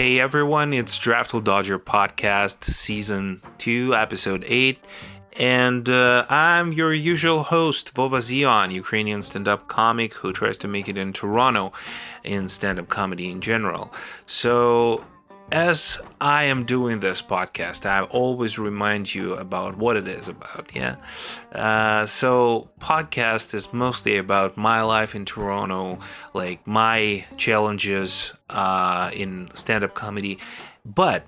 Hey everyone, it's Draftful Dodger podcast, season 2, episode 8, and I'm your usual host, Vova Zion, Ukrainian stand-up comic who tries to make it in Toronto in stand-up comedy in general. So, as I am doing this podcast, I always remind you about what it is about, yeah? So, podcast is mostly about my life in Toronto, like my challenges in stand-up comedy, but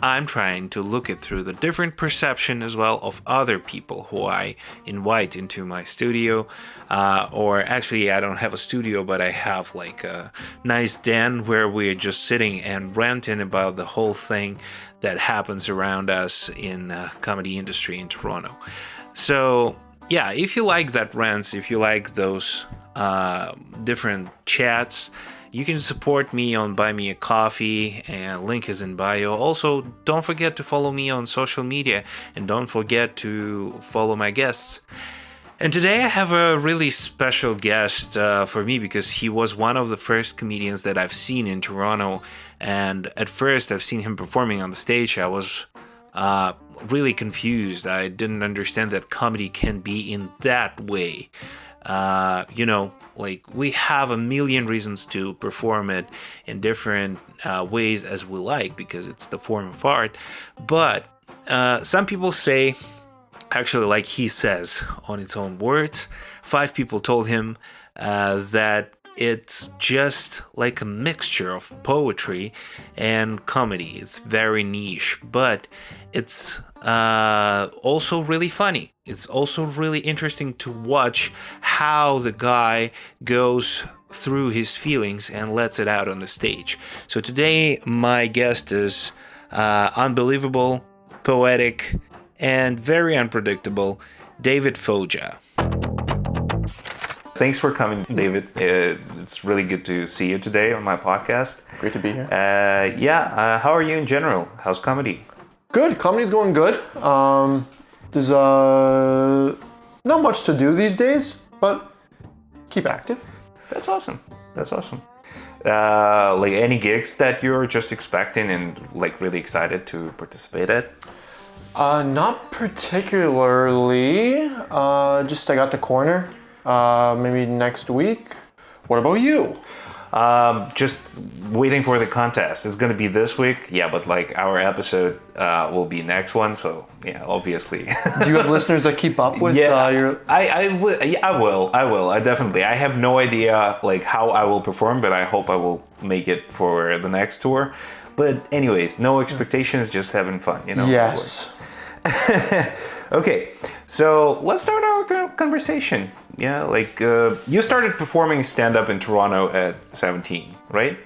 I'm trying to look it through the different perception as well of other people who I invite into my studio, or actually I don't have a studio, but I have like a nice den where we're just sitting and ranting about the whole thing that happens around us in the comedy industry in Toronto. So yeah, if you like that rants, if you like those different chats, you can support me on Buy Me a Coffee, and link is in bio. Also, don't forget to follow me on social media, and don't forget to follow my guests. And today I have a really special guest for me because he was one of the first comedians that I've seen in Toronto. And at first I've seen him performing on the stage. I was really confused. I didn't understand that comedy can be in that way. Like we have a million reasons to perform it in different ways as we like because it's the form of art. But some people say, actually like he says on its own words, 5 people told him that it's just like a mixture of poetry and comedy. It's very niche, but it's also really funny. It's also really interesting to watch how the guy goes through his feelings and lets it out on the stage. So today my guest is unbelievable, poetic, and very unpredictable, David Foggia. Thanks for coming, David. It's really good to see you today on my podcast. Great to be here. How are you in general? How's comedy? Good. Comedy's going good. There's not much to do these days, but keep active. That's awesome. Like any gigs that you're just expecting and like really excited to participate at? Not particularly. Just I got the corner. Maybe next week. What about you? Just waiting for the contest. It's going to be this week. Yeah, but like our episode will be next one. So yeah, obviously. Do you have listeners that keep up with your... I will. I definitely. I have no idea like how I will perform, but I hope I will make it for the next tour. But anyways, no expectations, just having fun, Yes. Okay, so let's start our conversation. Yeah, like you started performing stand-up in Toronto at 17, right?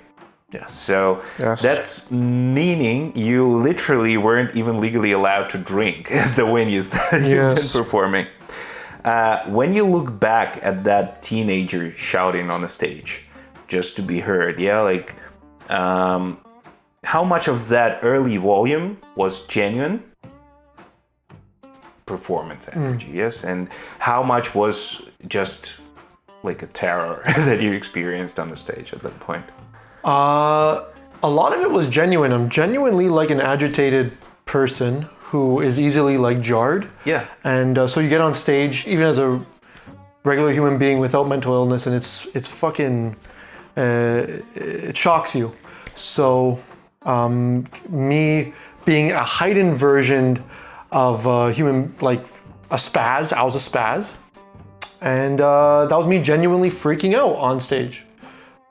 Yeah. So that's meaning you literally weren't even legally allowed to drink at the venues that you've been performing. When you look back at that teenager shouting on the stage just to be heard, like how much of that early volume was genuine performance energy, yes, and how much was just like a terror that you experienced on the stage at that point? A lot of it was genuine. I'm genuinely like an agitated person who is easily like jarred. Yeah. And so you get on stage, even as a regular human being without mental illness, and it's fucking it shocks you. So me being a heightened version of human, like a spaz. I was a spaz. And that was me genuinely freaking out on stage.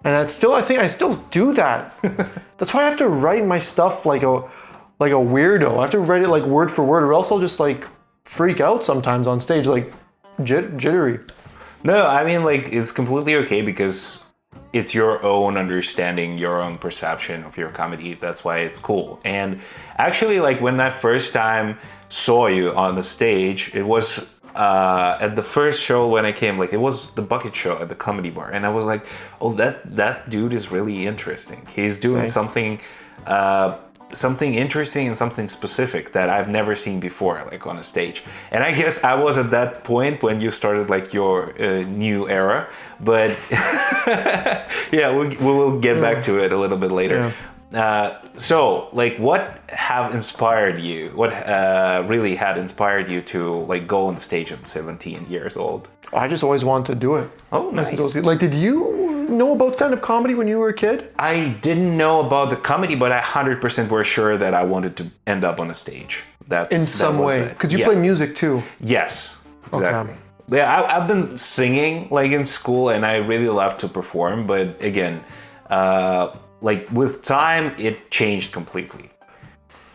And I think I still do that. That's why I have to write my stuff like a weirdo. I have to write it like word for word, or else I'll just like freak out sometimes on stage, like jittery. No, I mean like it's completely okay because it's your own understanding, your own perception of your comedy. That's why it's cool. And actually, like when that first time saw you on the stage, it was at the first show when I came, like it was the Bucket Show at the Comedy Bar, and I was like, oh, that dude is really interesting. He's doing something interesting and something specific that I've never seen before, like on a stage. And I guess I was at that point when you started like your new era, but yeah, we will get back to it a little bit later. So, like, what have inspired you? What really had inspired you to like go on stage at 17 years old? I just always wanted to do it. Oh, nice. Like, did you know about stand-up comedy when you were a kid? I didn't know about the comedy, but I 100% were sure that I wanted to end up on a stage. In some way, because you play music too. Yes, exactly. Okay. Yeah, I've been singing like in school, and I really love to perform. But again, like with time, it changed completely.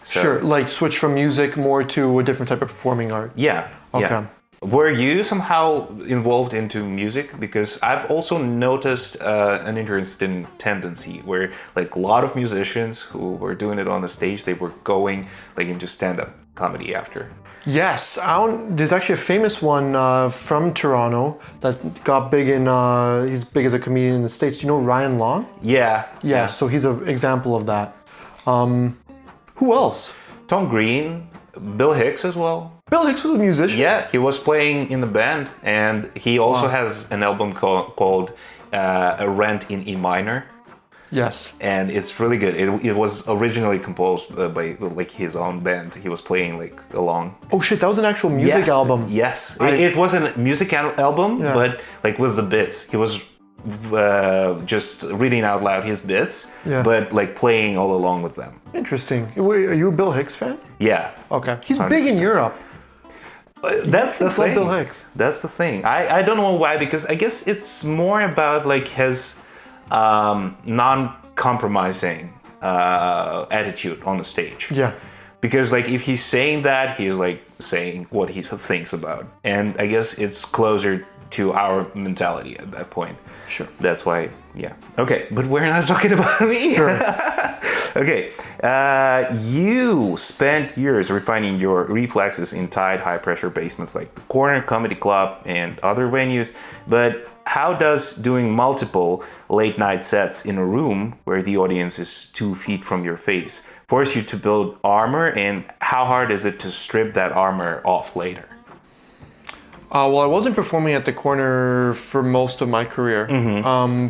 So, Sure, like switch from music more to a different type of performing art. Yeah. Okay. Yeah. Were you somehow involved into music? Because I've also noticed an interesting tendency where like a lot of musicians who were doing it on the stage, they were going like into stand-up comedy after. Yes, there's actually a famous one from Toronto that got big in, he's big as a comedian in the States. Do you know Ryan Long? Yeah. Yeah, so he's an example of that. Who else? Tom Green, Bill Hicks as well. Bill Hicks was a musician? Yeah, he was playing in the band, and he also has an album called A Rent in E Minor. Yes. And it's really good. It was originally composed by like his own band. He was playing like along. Oh shit, that was an actual music album. Yes. It wasn't a music album, but like with the bits. He was just reading out loud his bits, but like playing all along with them. Interesting. Are you a Bill Hicks fan? Yeah. Okay. He's 100%. Big in Europe. That's the thing. Bill Hicks. That's the thing. I don't know why, because I guess it's more about like his non-compromising attitude on the stage. Yeah. Because like if he's saying that, he's like saying what he thinks about, and I guess it's closer to our mentality at that point. Sure. That's why, yeah. Okay, but we're not talking about me. Sure. Okay, you spent years refining your reflexes in tight, high-pressure basements like the Corner Comedy Club and other venues, but how does doing multiple late-night sets in a room where the audience is 2 feet from your face force you to build armor, and how hard is it to strip that armor off later? Well, I wasn't performing at the Corner for most of my career,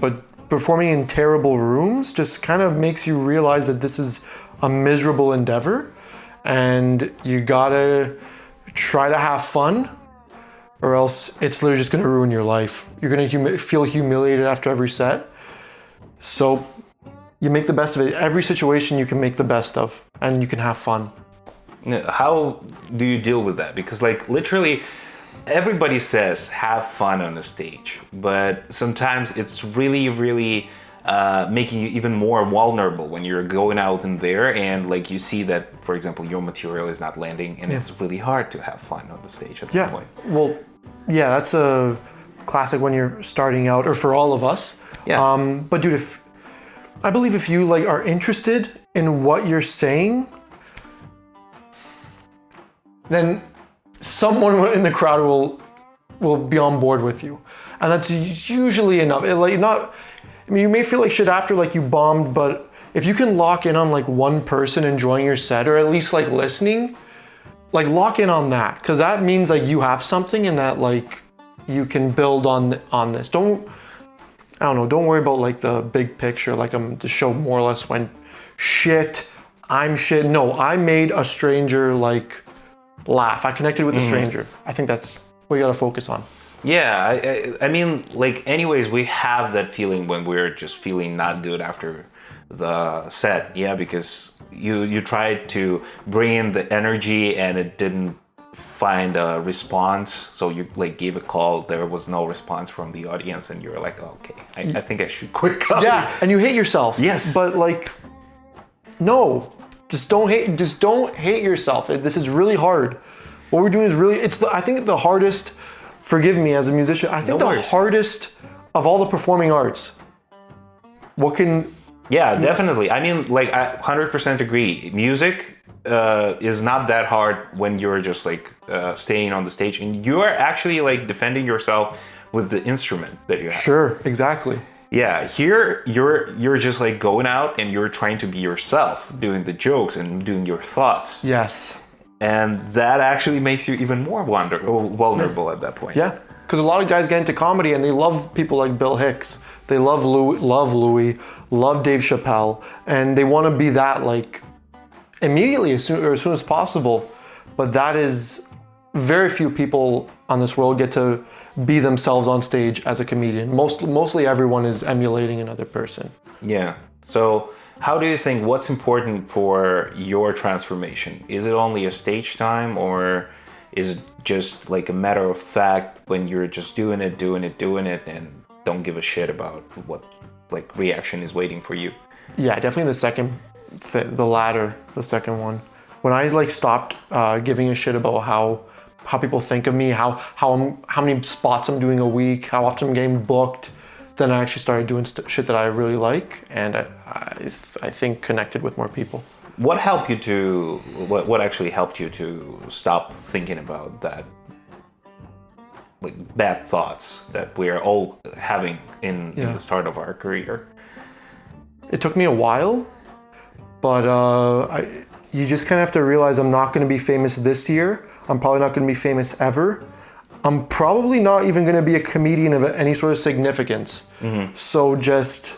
but performing in terrible rooms just kind of makes you realize that this is a miserable endeavor, and you gotta try to have fun, or else it's literally just gonna ruin your life. You're gonna feel humiliated after every set. So you make the best of it. Every situation you can make the best of, and you can have fun. How do you deal with that? Because like literally everybody says have fun on the stage, but sometimes it's really, really making you even more vulnerable when you're going out in there and like you see that, for example, your material is not landing, and it's really hard to have fun on the stage at that point. Well, yeah, that's a classic when you're starting out, or for all of us. Yeah. But dude, I believe if you like are interested in what you're saying, then someone in the crowd will be on board with you, and that's usually enough. You may feel like shit after like you bombed, but if you can lock in on like one person enjoying your set, or at least like listening, like lock in on that, because that means like you have something and that like you can build on this. Don't worry about like the big picture. Like the show more or less went shit. I'm shit. No, I made a stranger like laugh. I connected with a stranger. I think that's what you gotta focus on. Yeah, I mean, like, anyways, we have that feeling when we're just feeling not good after the set. Yeah, because you tried to bring in the energy and it didn't find a response. So you like gave a call, there was no response from the audience, and you were like, oh, okay, I think I should quit comedy. Yeah, and you hate yourself. Yes. But like, no, just don't hate yourself. This is really hard. What we're doing is really, I think the hardest, forgive me as a musician, I think the hardest of all the performing arts. Yeah, definitely. I mean, like, I 100% agree. Music is not that hard when you're just like staying on the stage and you're actually like defending yourself with the instrument that you have. Sure, exactly. Yeah, here you're just like going out and you're trying to be yourself, doing the jokes and doing your thoughts. Yes. And that actually makes you even more vulnerable at that point. Yeah, because a lot of guys get into comedy and they love people like Bill Hicks They love Louis, love Dave Chappelle, and they want to be that like immediately as soon as possible. But that is, very few people on this world get to be themselves on stage as a comedian. Mostly everyone is emulating another person. Yeah. So how do you think, what's important for your transformation? Is it only a stage time, or is it just like a matter of fact when you're just doing it and don't give a shit about what like reaction is waiting for you? Yeah, definitely the latter, the second one. When I like stopped giving a shit about how people think of me, how many spots I'm doing a week, how often I'm getting booked, then I actually started doing shit that I really like, and I think connected with more people. What actually helped you to stop thinking about that, like bad thoughts that we are all having in the start of our career? It took me a while, but you just kind of have to realize I'm not going to be famous this year. I'm probably not going to be famous ever. I'm probably not even going to be a comedian of any sort of significance. Mm-hmm. So just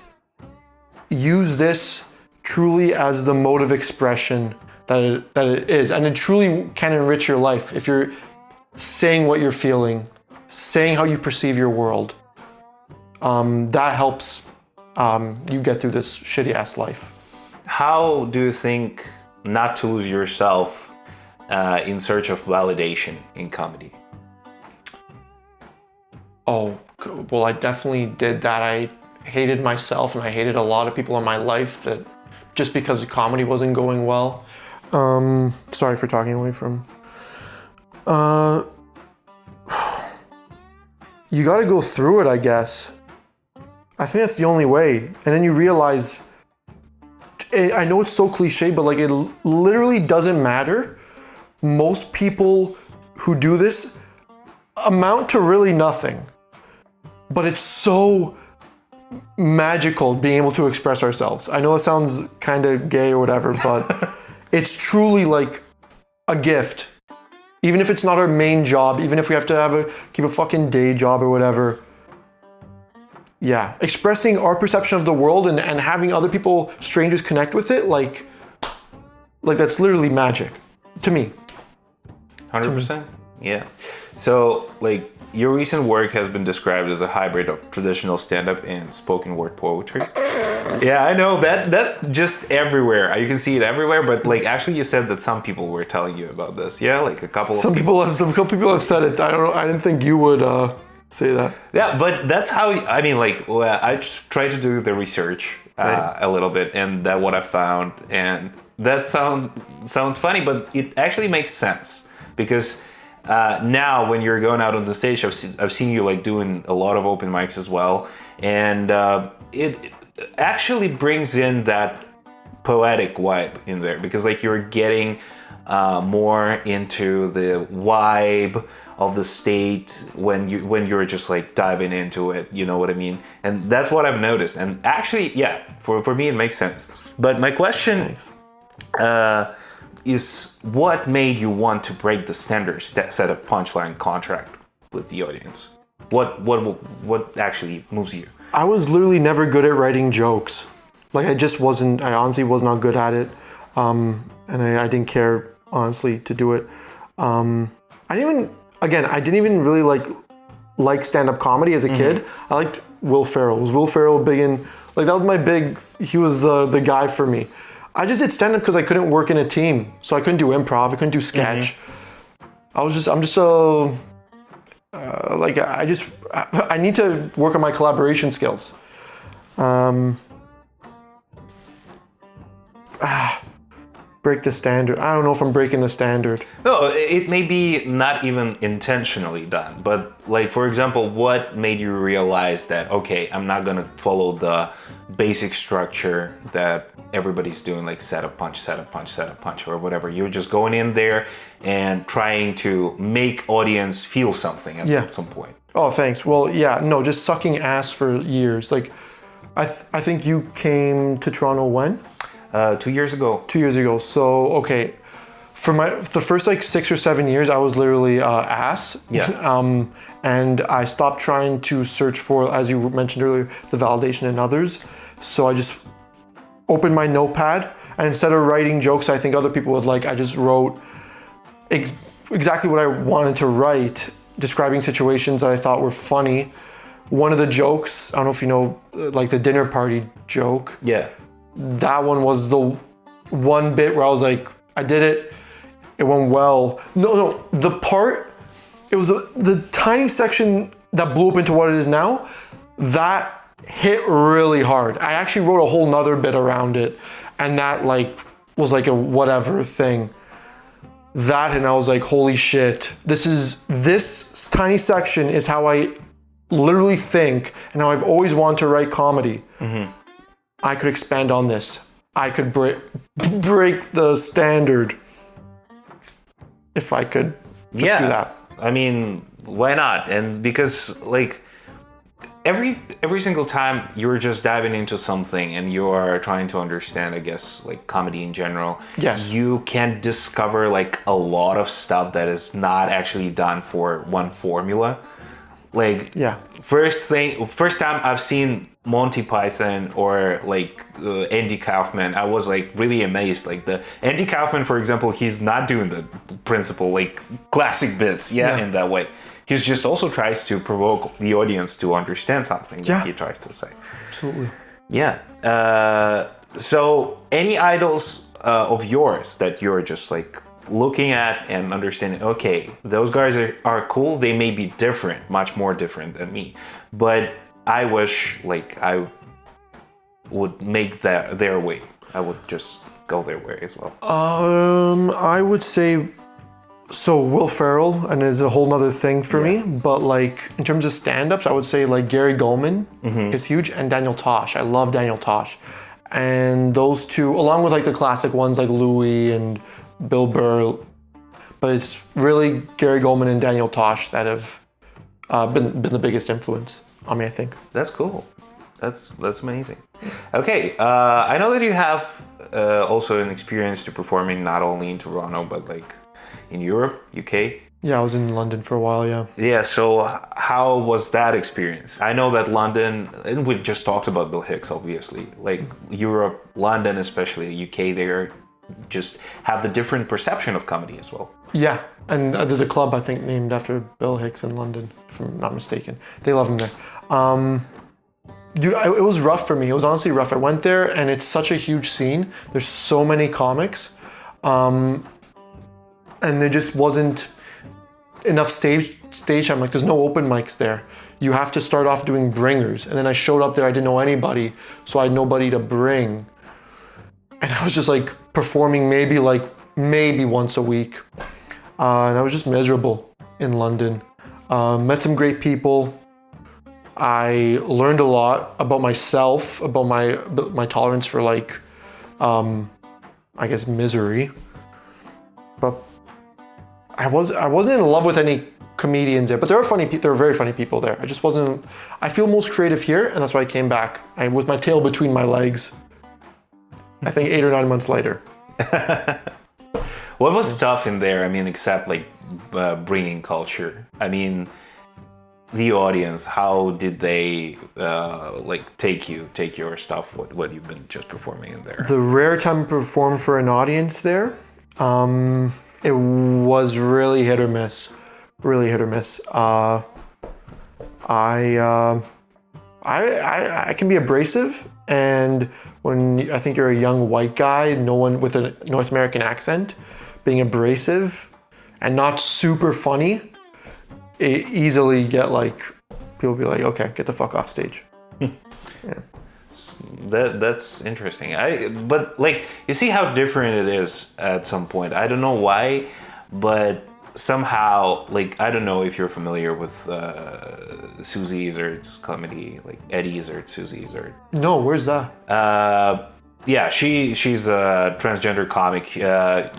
use this truly as the mode of expression that it is. And it truly can enrich your life if you're saying what you're feeling, saying how you perceive your world. That helps you get through this shitty ass life. How do you think not to lose yourself in search of validation in comedy? Oh, well, I definitely did that. I hated myself and I hated a lot of people in my life that just because the comedy wasn't going well. Sorry for talking away from. You got to go through it, I guess. I think that's the only way. And then you realize, I know it's so cliche, but like it literally doesn't matter. Most people who do this amount to really nothing. But it's so magical being able to express ourselves. I know it sounds kind of gay or whatever, but it's truly like a gift. Even if it's not our main job, even if we have to keep a fucking day job or whatever. Yeah, expressing our perception of the world and having other people, strangers, connect with it, like that's literally magic to me. 100%. Yeah. So, like, your recent work has been described as a hybrid of traditional stand-up and spoken word poetry. Yeah, I know that just everywhere. You can see it everywhere. But like, actually, you said that some people were telling you about this. Yeah, like a couple. Some people have said it. I don't know. I didn't think you would say that. Yeah, but that's how. I mean, like, I tried to do the research a little bit, and that what I found, and that sounds funny, but it actually makes sense because. Now, when you're going out on the stage, I've seen you like doing a lot of open mics as well, and it actually brings in that poetic vibe in there because like you're getting more into the vibe of the state when you're just like diving into it. You know what I mean? And that's what I've noticed. And actually, yeah, for me it makes sense. But my question. Is what made you want to break the standard set of punchline contract with the audience? What actually moves you? I was literally never good at writing jokes. Like I honestly was not good at it. And I didn't care, honestly, to do it. I didn't even really like stand-up comedy as a kid. I liked Will Ferrell. Was Will Ferrell big in, like that was my big, he was the guy for me. I just did stand-up because I couldn't work in a team. So I couldn't do improv, I couldn't do sketch. I need to work on my collaboration skills. Break the standard. I don't know if I'm breaking the standard. No, it may be not even intentionally done, but like, for example, what made you realize that, okay, I'm not gonna follow the basic structure that everybody's doing, like set up, punch, or whatever. You're just going in there and trying to make audience feel something at some point. Oh, thanks. Well, yeah, no, just sucking ass for years. Like, I think you came to Toronto when? 2 years ago. 2 years ago. So, okay, for the first like 6 or 7 years, I was literally ass. Yeah. And I stopped trying to search for, as you mentioned earlier, the validation in others. So I just opened my notepad, and instead of writing jokes I think other people would like, I just wrote exactly what I wanted to write, describing situations that I thought were funny. One of the jokes, I don't know if you know, like the dinner party joke. Yeah. That one was the one bit where I was like, I did it. It went well. No, the part, it was the tiny section that blew up into what it is now, that hit really hard. I actually wrote a whole nother bit around it, and that like was like a whatever thing. That, and I was like, holy shit, this tiny section is how I literally think, and how I've always wanted to write comedy. Mm-hmm. I could expand on this. I could break the standard if I could just do that. I mean, why not? And because like every single time you're just diving into something and you are trying to understand, I guess, like comedy in general, yes, you can discover like a lot of stuff that is not actually done for one formula. Like, yeah, first time I've seen Monty Python or like Andy Kaufman, I was like really amazed. Like the Andy Kaufman, for example, he's not doing the principle like classic bits, in that way. He just also tries to provoke the audience to understand something that he tries to say. Absolutely. Yeah. So any idols of yours that you're just like looking at and understanding, okay, those guys are cool. They may be different, much more different than me, but I wish like I would make their way. I would just go their way as well. I would say, so Will Ferrell, and is a whole nother thing for me, but like in terms of stand-ups, I would say like Gary Goldman is huge, and Daniel Tosh. I love Daniel Tosh. And those two, along with like the classic ones like Louis and Bill Burr, but it's really Gary Goldman and Daniel Tosh that have been the biggest influence on me, I think. That's cool. That's amazing. Okay, I know that you have also an experience to performing not only in Toronto but like in Europe, UK. Yeah, I was in London for a while. Yeah. Yeah. So how was that experience? I know that London, and we just talked about Bill Hicks, obviously. Like Europe, London, especially UK, they just have the different perception of comedy as well. Yeah, and there's a club I think named after Bill Hicks in London, if I'm not mistaken. They love him there. Dude, it was rough for me. It was honestly rough. I went there, and it's such a huge scene. There's so many comics, and there just wasn't enough stage time. Like, there's no open mics there. You have to start off doing bringers, and then I showed up there. I didn't know anybody, so I had nobody to bring, and I was just like performing maybe once a week, and I was just miserable in London. Met some great people. I learned a lot about myself, about my tolerance for like, I guess misery. But I wasn't in love with any comedians there. But there are very funny people there. I just wasn't. I feel most creative here, and that's why I came back. With my tail between my legs. I think 8 or 9 months later. What was tough in there? I mean, except like bringing culture. I mean, the audience, how did they take your stuff, what you've been just performing in there? The rare time I performed for an audience there, it was really hit or miss. Really hit or miss. I can be abrasive, and when I think you're a young white guy, no one with a North American accent, being abrasive and not super funny, it easily get like, people be like, okay, get the fuck off stage. Yeah. That's interesting. But like, you see how different it is at some point. I don't know why, but somehow, like, I don't know if you're familiar with Susie Izzard's comedy, like Eddie Izzard, Susie Izzard. No, where's that? Yeah, she's a transgender comic.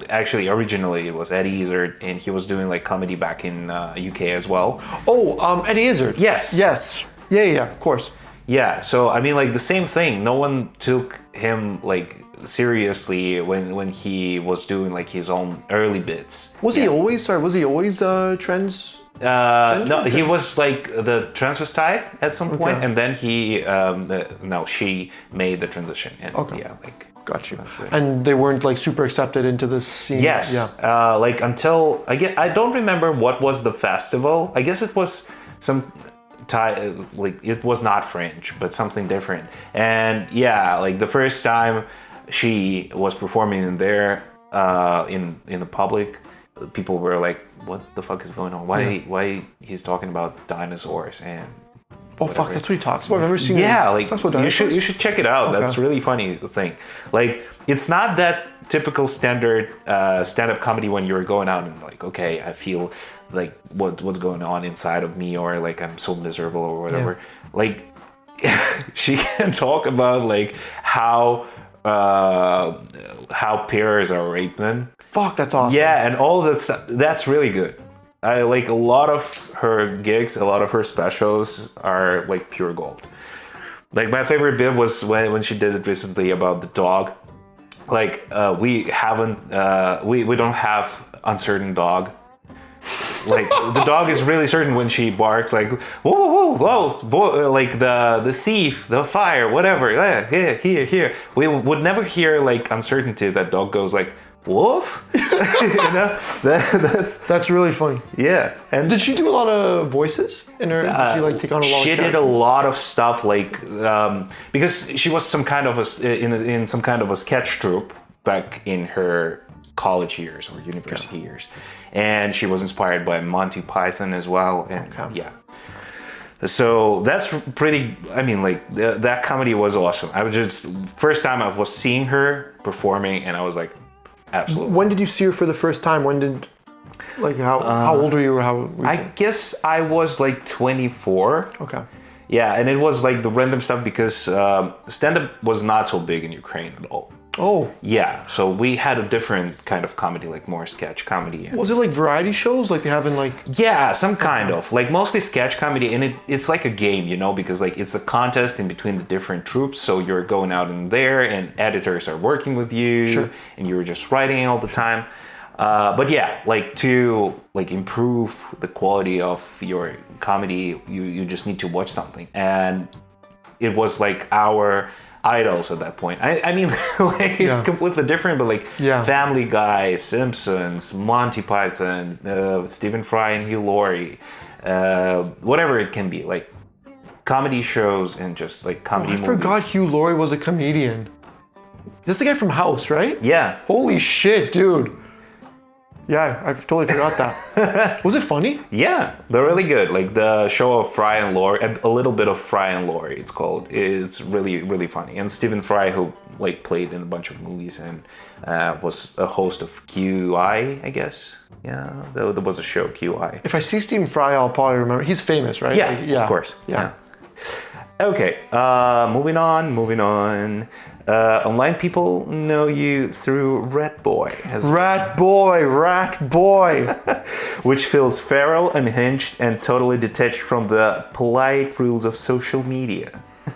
Actually, originally it was Eddie Izzard, and he was doing like comedy back in UK as well. Oh, Eddie Izzard. Yes. Yes. Yeah, of course. Yeah, so I mean, like the same thing. No one took him like seriously when he was doing like his own early bits. Was he always trans? No, he was like the transvestite at some point, and then she made the transition. And yeah, like. Got you. And they weren't like super accepted into this scene. Yes. Yeah. Like until I don't remember what was the festival. I guess it was some like it was not Fringe, but something different. And yeah, like the first time she was performing in there in the public, people were like, "What the fuck is going on? Why he's talking about dinosaurs and." Oh fuck! That's what he talks about. I've never seen. Yeah, like you should check it out. Okay. That's really funny thing. Like it's not that typical standard stand-up comedy when you're going out and like, okay, I feel like what's going on inside of me, or like I'm so miserable or whatever. Yeah. Like she can talk about like how peers are raping. Fuck, that's awesome. Yeah, and all that stuff. That's really good. I like a lot of her gigs, a lot of her specials are like pure gold. Like my favorite bit was when she did it recently about the dog. Like we don't have uncertain dog. Like the dog is really certain when she barks. Like whoa, like the thief, the fire, whatever. Here. We would never hear like uncertainty. That dog goes like. Wolf. You know, that's really funny. Yeah. And did she do a lot of voices in her? Did she like take on a lot? She did a lot of stuff like because she was some kind of in some kind of a sketch troupe back in her college years or university years, and she was inspired by Monty Python as well. And yeah. So that's pretty. I mean, like that comedy was awesome. I was just first time I was seeing her performing, and I was like. Absolutely. When did you see her for the first time? When did, like, how old were you? Or how? I guess I was like 24. Okay. Yeah, and it was like the random stuff because stand-up was not so big in Ukraine at all. Oh. Yeah, so we had a different kind of comedy, like more sketch comedy. Was it like variety shows, like they have in like? Yeah, some kind of like mostly sketch comedy, and it's like a game, you know, because like it's a contest in between the different troops. So you're going out in there, and editors are working with you, and you're just writing all the time. But yeah, like to like improve the quality of your comedy, you just need to watch something, and it was like our idols at that point. I mean, like it's completely different, but like Family Guy, Simpsons, Monty Python, Stephen Fry and Hugh Laurie, whatever it can be, like comedy shows and just like comedy movies. I forgot Hugh Laurie was a comedian. That's the guy from House, right? Yeah. Holy shit, dude. Yeah, I totally forgot that. Was it funny? Yeah, they're really good. Like the show of Fry and Laurie, a little bit of Fry and Laurie, it's called. It's really, really funny. And Stephen Fry, who like played in a bunch of movies and was a host of QI, I guess. Yeah, there was a show, QI. If I see Stephen Fry, I'll probably remember. He's famous, right? Yeah, like, of course. Yeah. Okay, moving on. Online people know you through Rat Boy. Rat Boy. Which feels feral, unhinged, and totally detached from the polite rules of social media.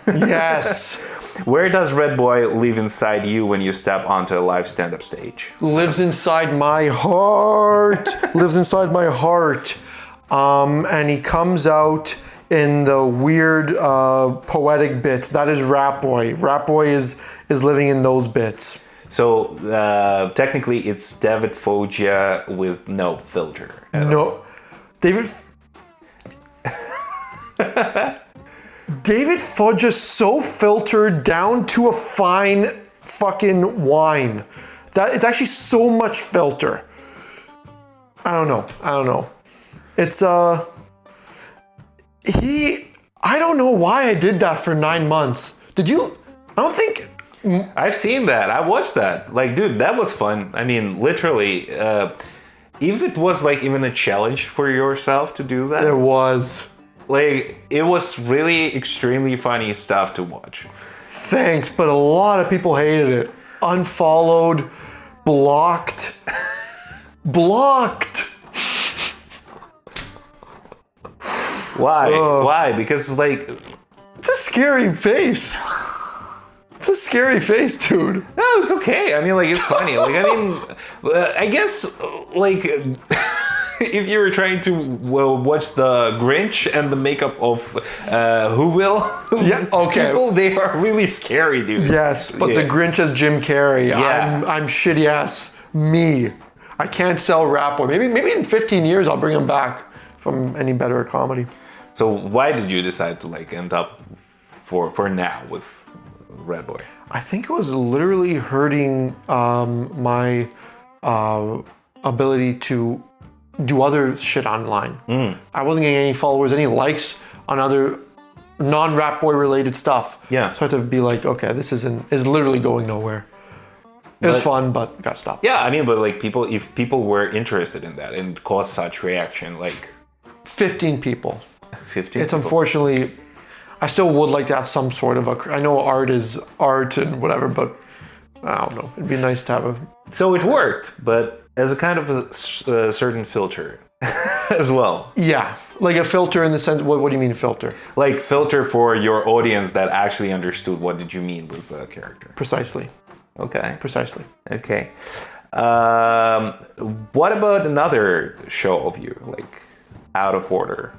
Yes. Where does Rat Boy live inside you when you step onto a live stand-up stage? Lives inside my heart. And he comes out in the weird poetic bits. That is Rat Boy. Rat Boy is living in those bits. So technically it's David Foggia with no filter. No. David Foggia so filtered down to a fine fucking wine. That it's actually so much filter. I don't know. It's I don't know why I did that for 9 months. Did you? I don't think. I've seen that. I watched that. Like, dude, that was fun. I mean, literally, if it was like even a challenge for yourself to do that. It was. Like, it was really extremely funny stuff to watch. Thanks, but a lot of people hated it. Unfollowed, blocked. Why? Why? Because like it's a scary face. It's a scary face, dude. No, it's okay. I mean, like, it's funny. Like, I mean, I guess, like, if you were trying to watch the Grinch and the makeup of who will? Yeah, okay. People, they are really scary, dude. Yes, but the Grinch as Jim Carrey. Yeah. I'm shitty ass me. I can't sell Rap Boy. Maybe in 15 years I'll bring him back from any better comedy. So why did you decide to like end up for now with Red Boy? I think it was literally hurting my ability to do other shit online. I wasn't getting any followers, any likes on other non-Rap Boy related stuff. Yeah. So I had to be like, okay, this is literally going nowhere. It was fun, but got stopped. Yeah, I mean, but like if people were interested in that and caused such reaction, like 15 people. 15. It's unfortunately, I still would like to have some sort of I know art is art and whatever, but I don't know. It'd be nice to have a. So it worked, but as a kind of a certain filter as well. Yeah, like a filter in the sense. What do you mean filter? Like filter for your audience that actually understood what did you mean with the character. Precisely. Okay. Precisely. Okay. What about another show of you, like Out of Order?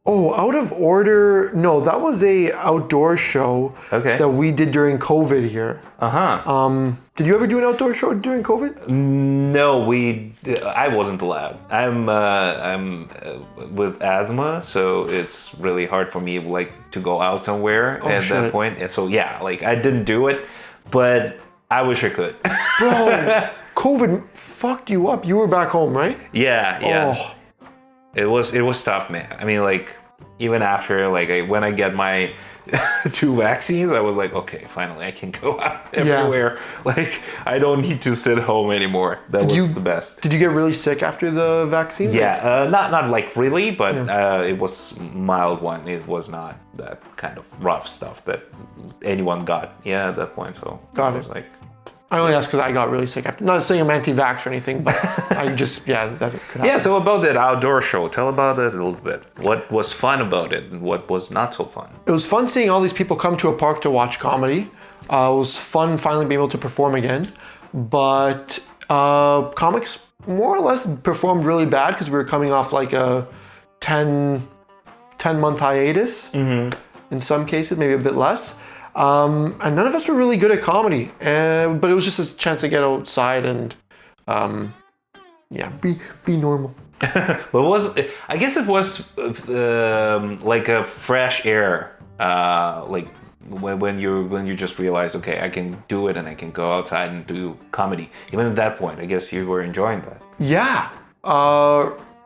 Oh, Out of Order. No, that was a outdoor show that we did during COVID here. Did you ever do an outdoor show during COVID? No, I wasn't allowed. I'm with asthma, so it's really hard for me like to go out somewhere at that point. And so yeah, like I didn't do it, but I wish I could. Bro, COVID fucked you up. You were back home, right? Yeah. Oh. It was tough, man. I mean, like, even after, like, when I get my 2 vaccines, I was like, okay, finally, I can go out everywhere. Yeah. Like, I don't need to sit home anymore. That was the best. Did you get really sick after the vaccines? Yeah, not like really, but it was mild one. It was not that kind of rough stuff that anyone got. Yeah, at that point. So got I it. was like. I only asked because I got really sick after. Not saying I'm anti-vax or anything, but I just, that could happen. Yeah, so about that outdoor show, tell about it a little bit. What was fun about it and what was not so fun? It was fun seeing all these people come to a park to watch comedy. It was fun finally being able to perform again. But comics more or less performed really bad because we were coming off like a 10-month hiatus. In some cases, maybe a bit less. And none of us were really good at comedy, but it was just a chance to get outside and, be normal. But I guess it was like a fresh air, like when you just realized, okay, I can do it and I can go outside and do comedy. Even at that point, I guess you were enjoying that. Yeah,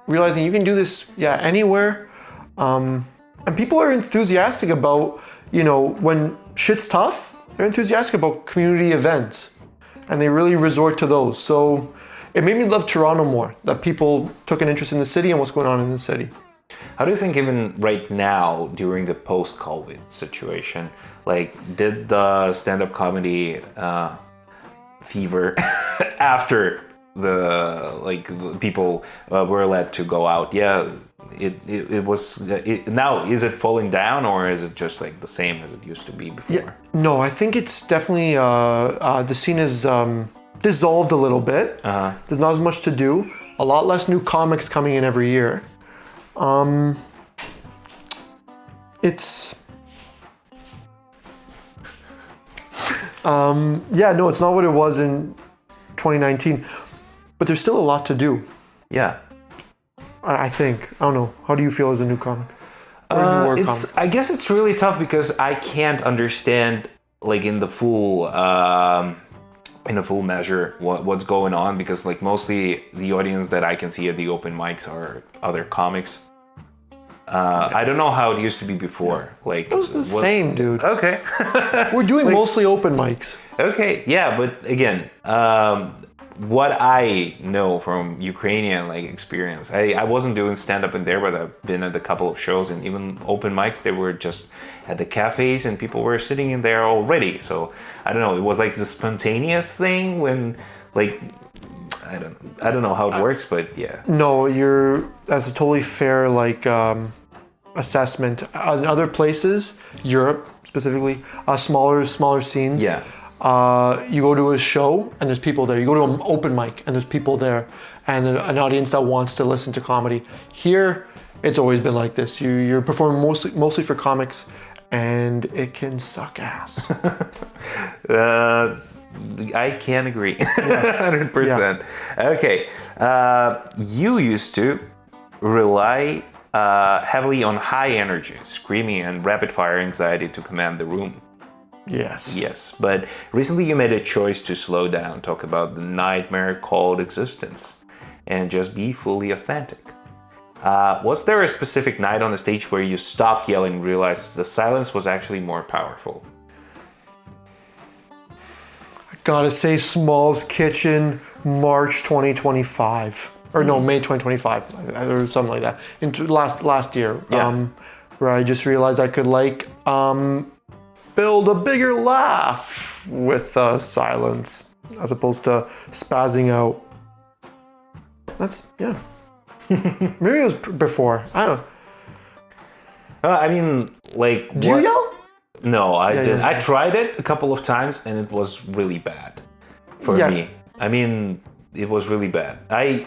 realizing you can do this, anywhere, and people are enthusiastic about, when shit's tough, they're enthusiastic about community events and they really resort to those. So it made me love Toronto more, that people took an interest in the city and what's going on in the city. How do you think even right now during the post-COVID situation, like did the stand-up comedy fever after the people were allowed to go out? Yeah. It was now, is it falling down or is it just like the same as it used to be before? Yeah, no, I think it's definitely the scene is dissolved a little bit. There's not as much to do. A lot less new comics coming in every year. It's it's not what it was in 2019, but there's still a lot to do. Yeah. I think. I don't know. How do you feel as a new comic? Comic? I guess it's really tough because I can't understand like in the full measure what's going on, because like mostly the audience that I can see at the open mics are other comics. I don't know how it used to be before. Like it was the same, dude. Okay. We're doing mostly open mics. Okay, yeah, but again, what I know from Ukrainian experience, I wasn't doing stand-up in there, but I've been at a couple of shows, and even open mics, they were just at the cafes and people were sitting in there already. So I don't know, it was like the spontaneous thing when I don't know how it works, but yeah. No, that's a totally fair assessment. In other places, Europe specifically, smaller scenes. Yeah. You go to a show and there's people there. You go to an open mic and there's people there, and an audience that wants to listen to comedy. Here, it's always been like this. You're performing mostly for comics, and it can suck ass. I can agree, 100%. Yeah. Okay, you used to rely heavily on high energy, screaming, and rapid-fire anxiety to command the room. Yes. Yes, but recently you made a choice to slow down, talk about the nightmare called existence, and just be fully authentic. Was there a specific night on the stage where you stopped yelling and realized the silence was actually more powerful? I gotta say, Small's Kitchen, March 2025. Or no, May 2025, or something like that. Last year, where I just realized I could build a bigger laugh with silence, as opposed to spazzing out. Maybe it was before. I don't know. I mean, like... Do you yell? No, I didn't. Yeah. I tried it a couple of times and it was really bad for me. I mean, it was really bad. I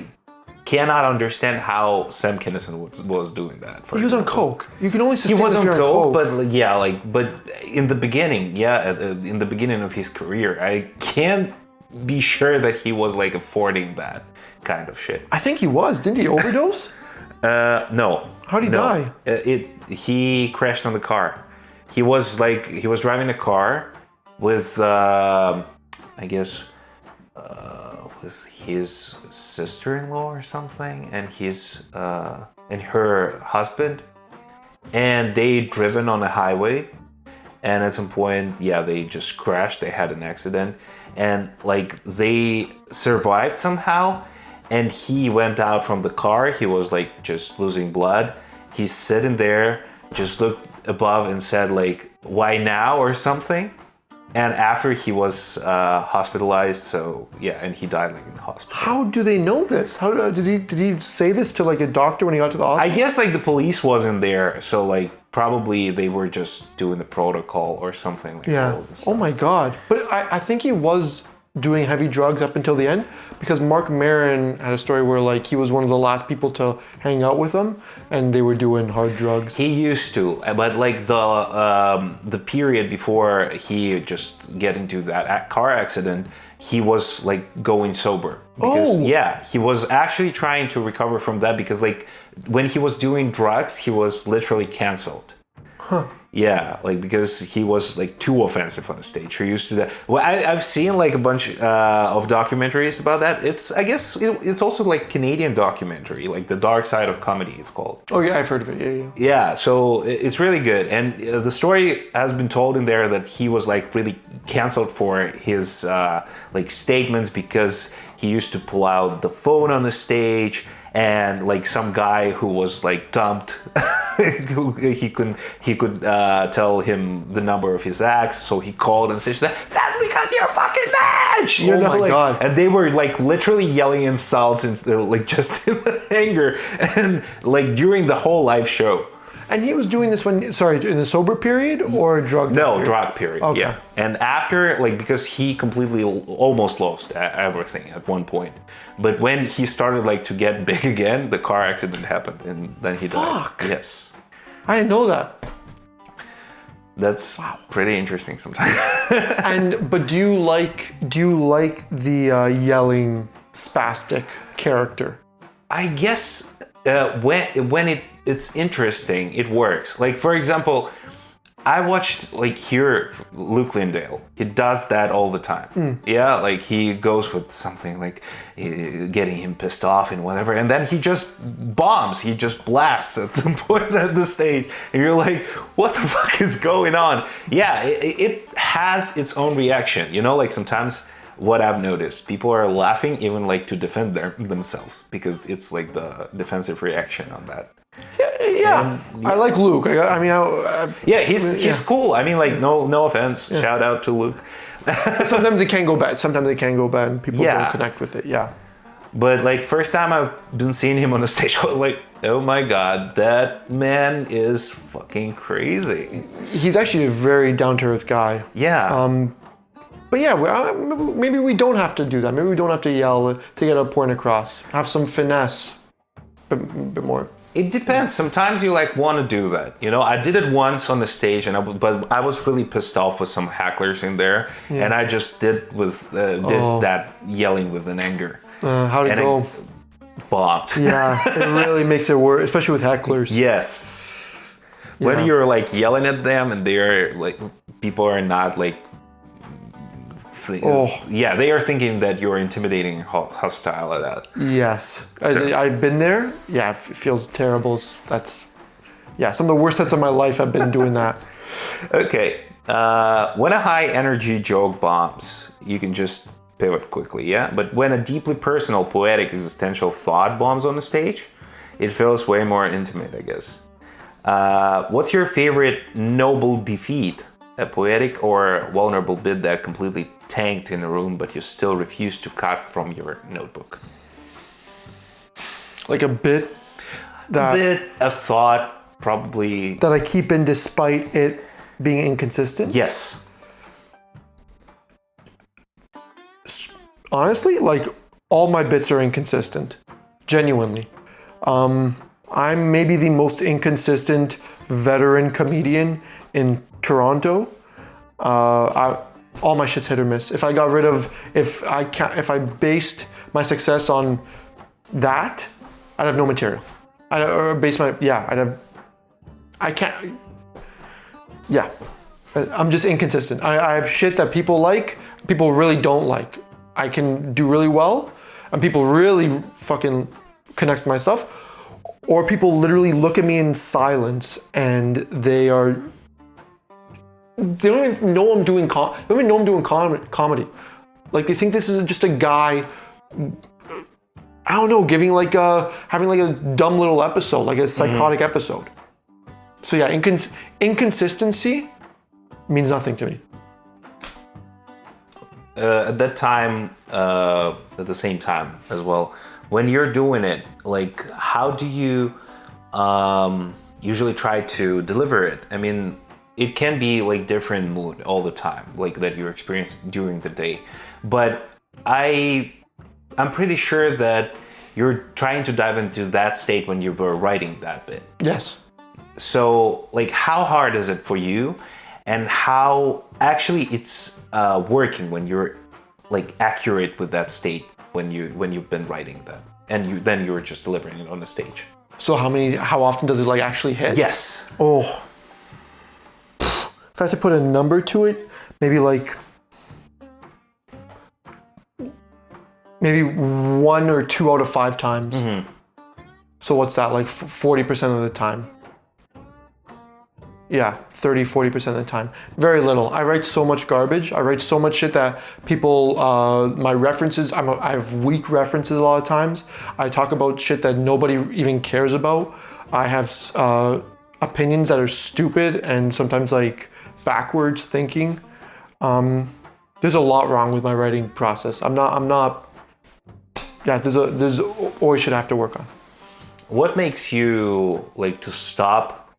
cannot understand how Sam Kinison was doing that. He was on coke. You can only sustain. He was on coke, but in the beginning, in the beginning of his career, I can't be sure that he was like affording that kind of shit. I think he was. Didn't he overdose? No. How did he die? He crashed on the car. He was driving a car with with his sister-in-law or something, and and her husband, and they driven on a highway, and at some point, they just crashed. They had an accident, and like they survived somehow. And he went out from the car. He was like just losing blood. He's sitting there, just looked above and said like, "Why now?" or something. And after he was hospitalized, and he died like in the hospital. How do they know this? How did he say this to like a doctor when he got to the hospital? I guess like the police wasn't there, so like probably they were just doing the protocol or something. Like Oh my God! But I think he was doing heavy drugs up until the end, because Mark Maron had a story where like he was one of the last people to hang out with him, and they were doing hard drugs. He used to, but like the period before he just get into that car accident, he was like going sober because he was actually trying to recover from that, because like when he was doing drugs, he was literally canceled. Yeah, like because he was like too offensive on the stage. He used to that. Well, I've seen like a bunch of documentaries about that. I guess it's also like Canadian documentary, like The Dark Side of Comedy, it's called. Oh yeah, I've heard of it. Yeah. Yeah, so it's really good, and the story has been told in there that he was like really canceled for his like statements, because he used to pull out the phone on the stage. And like some guy who was like dumped, he could tell him the number of his acts, so he called and said, "That's because you're a fucking bitch!" You know, my God! And they were like literally yelling insults and like just in anger, and like during the whole live show. And he was doing this in the sober period or drug period? No, drug period, okay. Yeah. And after, like, because he completely almost lost everything at one point. But when he started, like, to get big again, the car accident happened, and then he died. Yes. I didn't know that. That's pretty interesting sometimes. But do you like the yelling spastic character? I guess when it's interesting, it works. Like, for example, I watched like here Luke Lindale. He does that all the time. Yeah, like he goes with something like getting him pissed off and whatever, and then he just bombs. He just blasts at the point at the stage, and you're like, "What the fuck is going on?" Yeah, it has its own reaction. You know, like sometimes what I've noticed, people are laughing even like to defend themselves, because it's like the defensive reaction on that. Yeah. I like Luke. He's cool. I mean, like, no offense. Yeah. Shout out to Luke. Sometimes it can go bad. And people don't connect with it. Yeah. But like first time I've been seeing him on the stage, I was like, oh my God, that man is fucking crazy. He's actually a very down-to-earth guy. Yeah. But yeah, maybe we don't have to do that. Maybe we don't have to yell to get a point across. Have some finesse, bit more. It depends. Sometimes you like want to do that. You know, I did it once on the stage, but I was really pissed off with some hecklers in there, and I just did that yelling with an anger. How'd it go? Bombed. Yeah, it really makes it worse, especially with hecklers. Yes. When you're like yelling at them and they're like, people are not like, they are thinking that you're intimidating, hostile at that. Yes. I've been there. Yeah, it feels terrible. That's, some of the worst sets of my life I've been doing that. Okay. When a high energy joke bombs, you can just pivot quickly, yeah? But when a deeply personal, poetic, existential thought bombs on the stage, it feels way more intimate, I guess. What's your favorite noble defeat? A poetic or vulnerable bit that completely tanked in a room, but you still refuse to cut from your notebook? Like a bit a thought, probably. That I keep in despite it being inconsistent? Yes. Honestly, like all my bits are inconsistent. Genuinely. I'm maybe the most inconsistent veteran comedian in Toronto. All my shit's hit or miss. If I based my success on that, I'd have no material. I'm just inconsistent. I have shit that people like, people really don't like. I can do really well, and people really fucking connect with my stuff, or people literally look at me in silence and they don't even know I'm doing comedy. Like they think this is just a guy, I don't know, having like a dumb little episode, like a psychotic episode. So yeah, inconsistency means nothing to me. At that time, at the same time as well, when you're doing it, like how do you usually try to deliver it? I mean, it can be like different mood all the time, like that you experience during the day. But I'm pretty sure that you're trying to dive into that state when you were writing that bit. Yes. So like how hard is it for you, and how actually it's working when you're like accurate with that state when you've been writing that, and then you're just delivering it on the stage? So how often does it like actually hit? Yes. Oh. If I had to put a number to it, maybe 1 or 2 out of 5 times. Mm-hmm. So what's that, like 40% of the time? Yeah, 30-40% of the time. Very little. I write so much garbage. I write so much shit that people, my references, I have weak references a lot of times. I talk about shit that nobody even cares about. I have opinions that are stupid and sometimes like backwards thinking. There's a lot wrong with my writing process. There's always shit I have to work on. What makes you like to stop,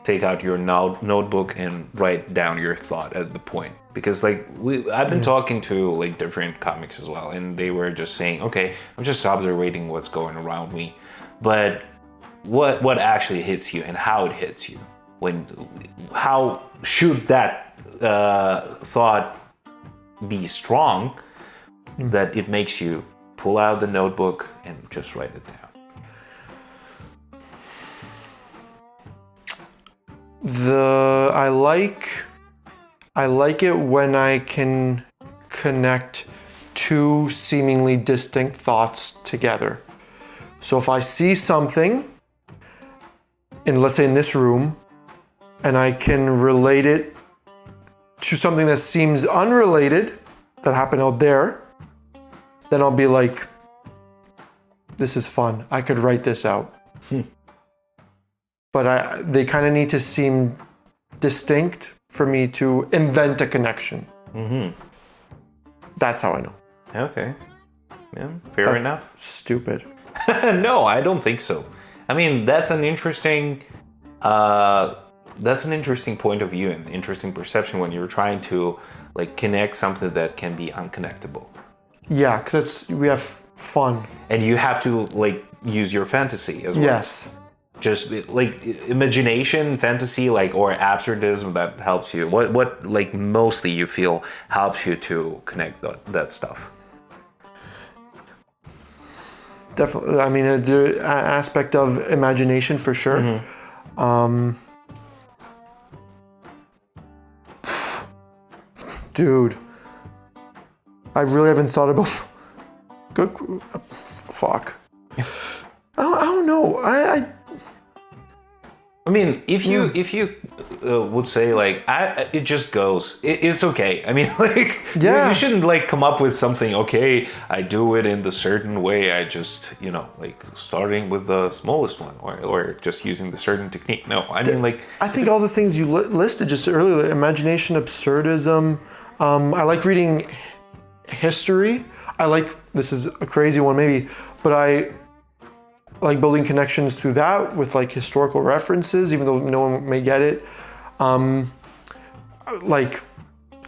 take out your notebook and write down your thought at the point? Because like I've been talking to like different comics as well, and they were just saying, okay, I'm just observing what's going around me. But what actually hits you and how it hits you? How should that thought be strong that it makes you pull out the notebook and just write it down? I like it when I can connect 2 seemingly distinct thoughts together. So if I see something, let's say in this room, and I can relate it to something that seems unrelated that happened out there, then I'll be like, this is fun. I could write this out. But they kind of need to seem distinct for me to invent a connection. Mm-hmm. That's how I know. Okay. Yeah, fair enough. Stupid. No, I don't think so. I mean, that's an interesting point of view and interesting perception when you're trying to like connect something that can be unconnectable. Yeah, because we have fun. And you have to like use your fantasy as well. Yes. Just like imagination, fantasy, like, or absurdism that helps you. What like mostly you feel helps you to connect that stuff? Definitely. I mean, the aspect of imagination for sure. Mm-hmm. Dude, I really haven't thought about. Fuck. I don't know. I mean, if you would say like, it just goes. It's okay. I mean, like, you shouldn't like come up with something. Okay, I do it in the certain way. I just, like starting with the smallest one, or just using the certain technique. No, I mean, like, I think all the things you listed just earlier, like imagination, absurdism. I like reading history. This is a crazy one maybe, but I like building connections through that with like historical references, even though no one may get it. Like,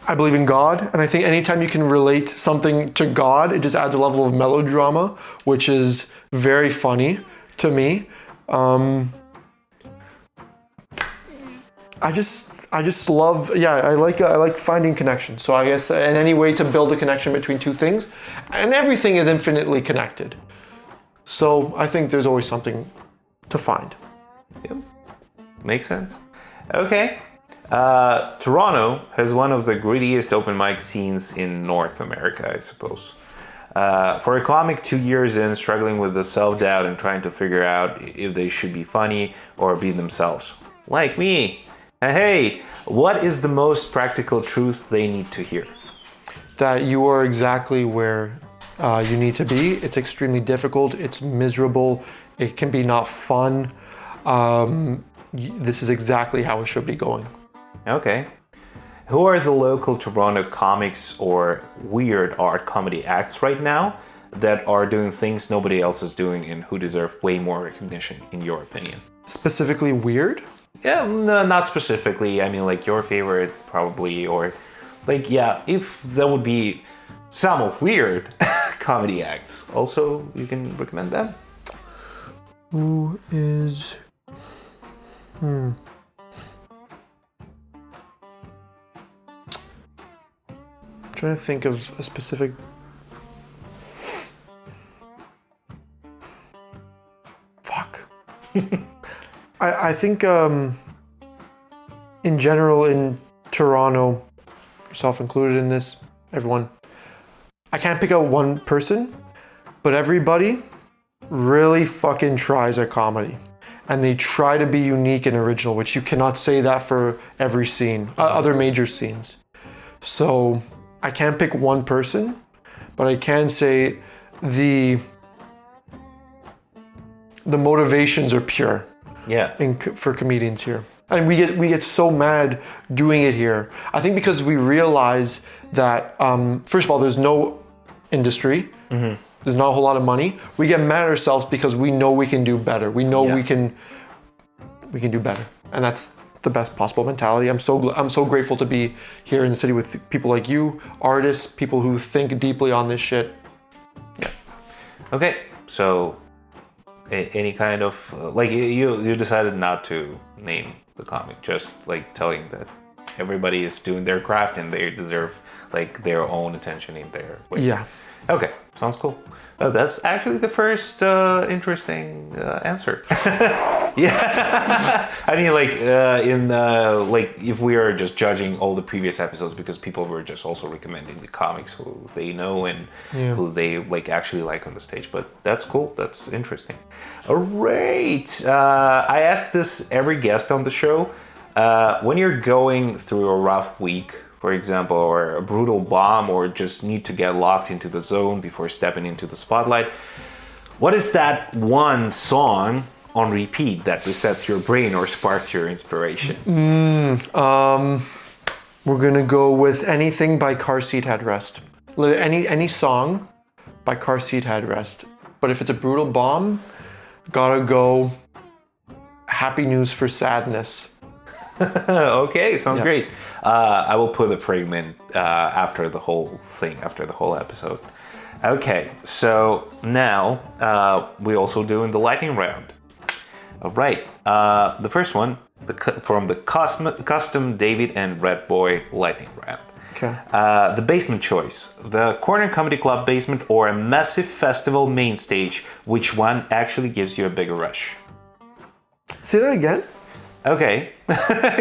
I believe in God, and I think anytime you can relate something to God, it just adds a level of melodrama, which is very funny to me. I just love, I like finding connections. So I guess in any way to build a connection between two things, and everything is infinitely connected. So I think there's always something to find. Yep. Makes sense. Okay. Toronto has one of the grittiest open mic scenes in North America, I suppose. For a comic 2 years in, struggling with the self-doubt and trying to figure out if they should be funny or be themselves. Like me. Hey, what is the most practical truth they need to hear? That you are exactly where you need to be. It's extremely difficult. It's miserable. It can be not fun. This is exactly how it should be going. Okay. Who are the local Toronto comics or weird art comedy acts right now that are doing things nobody else is doing and who deserve way more recognition, in your opinion? Specifically weird? Yeah, no, not specifically. I mean, like your favorite probably, or like, yeah, if there would be some weird comedy acts, also you can recommend them. Who is... I'm trying to think of a specific... Fuck. I think in general in Toronto, yourself included in this, everyone, I can't pick out one person, but everybody really fucking tries at comedy. And they try to be unique and original, which you cannot say that for every scene, other major scenes. So I can't pick one person, but I can say the motivations are pure. Yeah. For comedians here. And we get so mad doing it here. I think because we realize that, first of all, there's no industry. Mm-hmm. There's not a whole lot of money. We get mad at ourselves because we know we can do better. We know we can do better. And that's the best possible mentality. I'm so grateful to be here in the city with people like you, artists, people who think deeply on this shit. Yeah. Okay, so any kind of like you decided not to name the comic, just like telling that everybody is doing their craft and they deserve like their own attention in their way. Yeah. Okay, sounds cool. That's actually the first interesting answer. Yeah. I mean, like like if we are just judging all the previous episodes because people were just also recommending the comics who they know and who they like actually like on the stage. But that's cool. That's interesting. All right. I ask this every guest on the show. When you're going through a rough week, for example, or a brutal bomb, or just need to get locked into the zone before stepping into the spotlight, what is that one song on repeat that resets your brain or sparks your inspiration? We're gonna go with anything by Car Seat Headrest. Any song by car seat headrest. But if it's a brutal bomb, gotta go happy news for sadness. Okay, sounds great. I will put a fragment after the whole thing, after the whole episode. Okay, so now we're also doing the lightning round. All right, the first one from the custom David and Red Boy lightning round. Okay. The basement choice: the corner comedy club basement or a massive festival main stage. Which one actually gives you a bigger rush? Say that again. Okay,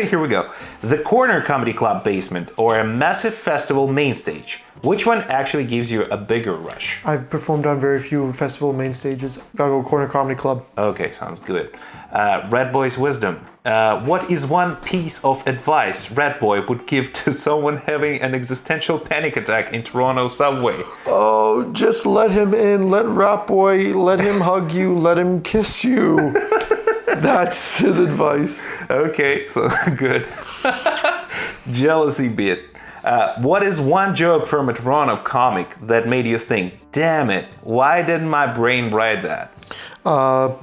here we go. The corner comedy club basement or a massive festival main stage. Which one actually gives you a bigger rush? I've performed on very few festival main stages. Gotta go corner comedy club. Okay, sounds good. Red Boy's wisdom. What is one piece of advice Red Boy would give to someone having an existential panic attack in Toronto subway? Oh, just let him in. Let Rat Boy, let him hug you. Let him kiss you. That's his advice. Okay, so good. Jealousy bit. What is one joke from a Toronto comic that made you think, damn it, why didn't my brain write that? A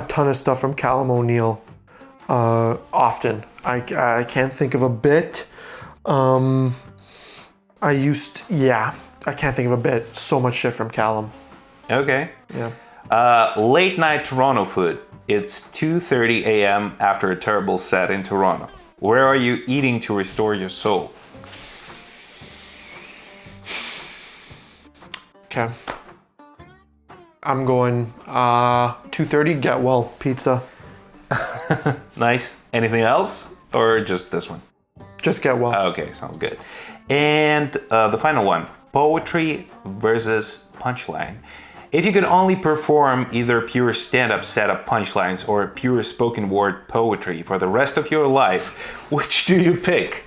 ton of stuff from Callum O'Neill. Often. I can't think of a bit. I can't think of a bit. So much shit from Callum. Okay. Yeah. Late night Toronto food. It's 2:30 a.m. after a terrible set in Toronto. Where are you eating to restore your soul? Okay. I'm going 2:30 Get Well Pizza. Nice. Anything else? Or just this one? Just Get Well. Okay, sounds good. And the final one. Poetry versus punchline. If you could only perform either pure stand-up setup punchlines or pure spoken word poetry for the rest of your life, which do you pick?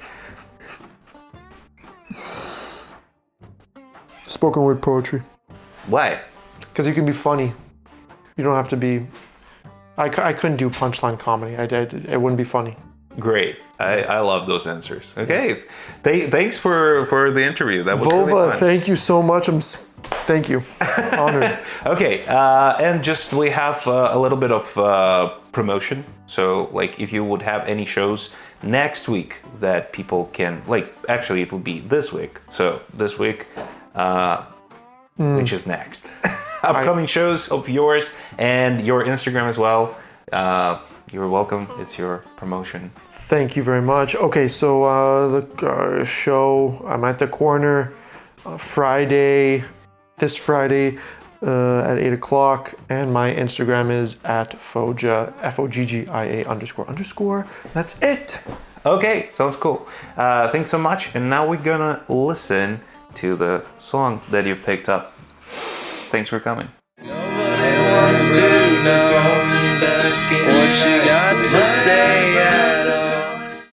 Spoken word poetry. Why? Because you can be funny. You don't have to be... I couldn't do punchline comedy. It wouldn't be funny. Great. I love those answers. Okay. Thanks for the interview. That was Vova, really fun. thank you so much. Thank you. Honored. Okay. And just we have a little bit of promotion. So like if you would have any shows next week that people can actually it would be this week. So this week, which is next. Upcoming shows of yours and your Instagram as well. You're welcome. It's your promotion. Thank you very much. Okay, so the show, I'm at the corner this Friday at 8 o'clock, and my Instagram is at Foggia, Foggia __. That's it. Okay, sounds cool. Thanks so much. And now we're gonna listen to the song that you picked up. Thanks for coming. Nobody wants to know that